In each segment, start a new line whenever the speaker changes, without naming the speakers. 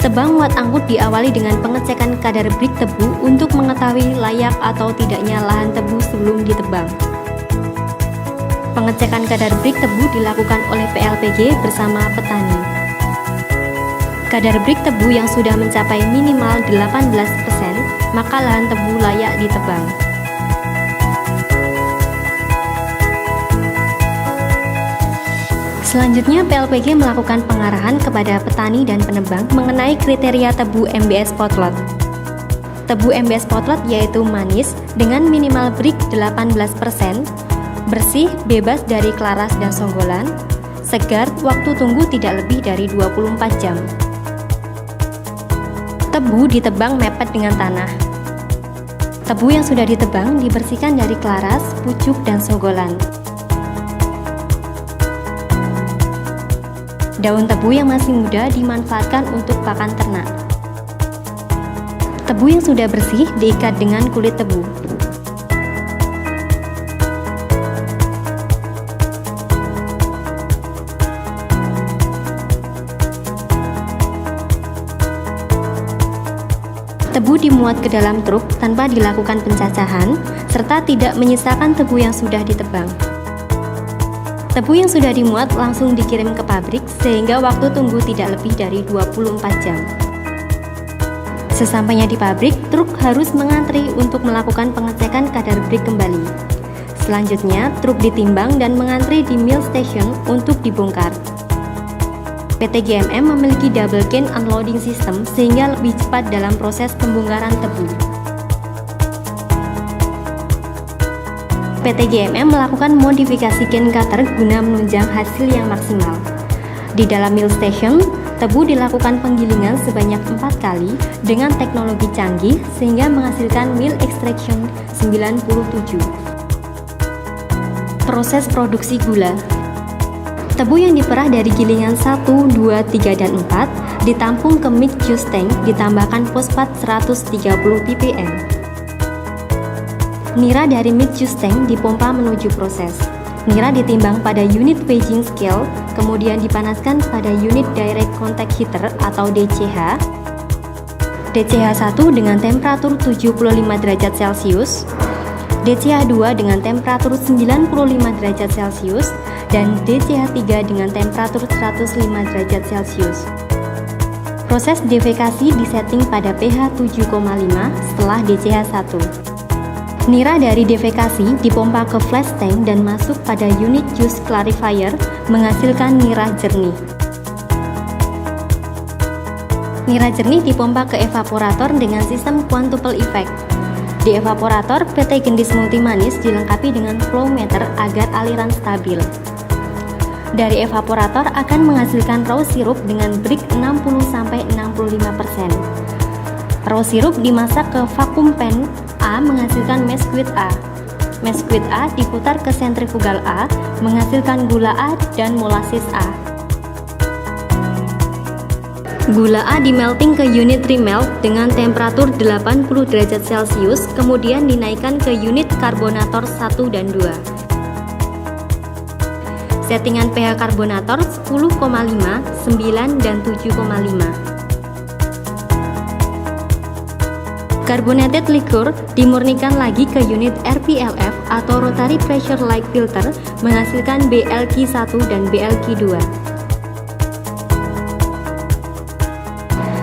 Tebang muat angkut diawali dengan pengecekan kadar brik tebu untuk mengetahui layak atau tidaknya lahan tebu sebelum ditebang. Pengecekan kadar brik tebu dilakukan oleh PLPG bersama petani. Kadar brik tebu yang sudah mencapai minimal 18%, maka lahan tebu layak ditebang. Selanjutnya, PLPG melakukan pengarahan kepada petani dan penebang mengenai kriteria tebu MBS potlot. Tebu MBS potlot yaitu manis dengan minimal brik 18%, bersih, bebas dari klaras dan songgolan, segar, waktu tunggu tidak lebih dari 24 jam. Tebu ditebang mepet dengan tanah. Tebu yang sudah ditebang dibersihkan dari klaras, pucuk, dan songgolan. Daun tebu yang masih muda dimanfaatkan untuk pakan ternak. Tebu yang sudah bersih diikat dengan kulit tebu. Tebu dimuat ke dalam truk tanpa dilakukan pencacahan, serta tidak menyisakan tebu yang sudah ditebang. Tebu yang sudah dimuat langsung dikirim ke pabrik sehingga waktu tunggu tidak lebih dari 24 jam. Sesampainya di pabrik, truk harus mengantri untuk melakukan pengecekan kadar brik kembali. Selanjutnya, truk ditimbang dan mengantri di mill station untuk dibongkar. PT GMM memiliki double can unloading system sehingga lebih cepat dalam proses pembongkaran tebu. PT GMM melakukan modifikasi can cutter guna menunjang hasil yang maksimal. Di dalam mill station, tebu dilakukan penggilingan sebanyak 4 kali dengan teknologi canggih sehingga menghasilkan mill extraction 97. Proses produksi gula. Tebu yang diperah dari gilingan 1, 2, 3, dan 4 ditampung ke mixed juice tank ditambahkan fosfat 130 ppm. Nira dari mixed juice tank dipompa menuju proses. Nira ditimbang pada unit weighing scale, kemudian dipanaskan pada unit direct contact heater atau DCH. DCH 1 dengan temperatur 75 derajat Celcius, DCH 2 dengan temperatur 95 derajat Celcius, dan DCH 3 dengan temperatur 105 derajat Celcius. Proses devikasi disetting pada pH 7,5 setelah DCH 1. Nira dari devikasi dipompa ke flash tank dan masuk pada unit juice clarifier menghasilkan nira jernih. Nira jernih dipompa ke evaporator dengan sistem quintuple effect. Di evaporator, PT Gendis Multimanis dilengkapi dengan flow meter agar aliran stabil. Dari evaporator akan menghasilkan raw sirup dengan brik 60-65%. Raw sirup dimasak ke vacuum pan A menghasilkan mash squid A. Mash squid A diputar ke sentrifugal A menghasilkan gula A dan molasses A. Gula A dimelting ke unit remelt dengan temperatur 80 derajat Celcius, kemudian dinaikkan ke unit karbonator 1 dan 2. Settingan pH karbonator 10,5, 9, dan 7,5. Carbonated liquor dimurnikan lagi ke unit RPLF atau Rotary Pressure Light Filter menghasilkan BLQ1 dan BLQ2.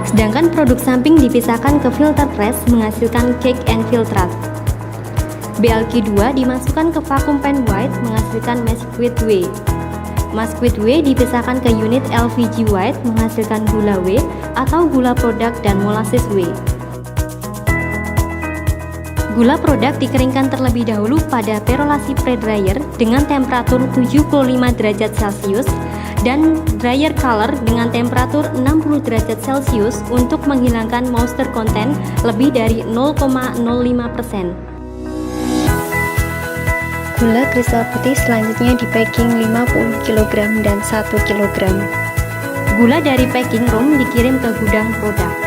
Sedangkan produk samping dipisahkan ke filter press menghasilkan cake and filtrat. BLQ2 dimasukkan ke vacuum pan white menghasilkan mash squid W. Mash squid W dipisahkan ke unit LVG white menghasilkan gula W atau gula produk dan molasses W. Gula produk dikeringkan terlebih dahulu pada perolasi pre-dryer dengan temperatur 75 derajat Celcius dan dryer color dengan temperatur 60 derajat Celcius untuk menghilangkan moisture content lebih dari 0,05%. Gula kristal putih selanjutnya di packing 50 kg dan 1 kg. Gula dari packing room dikirim ke gudang produk.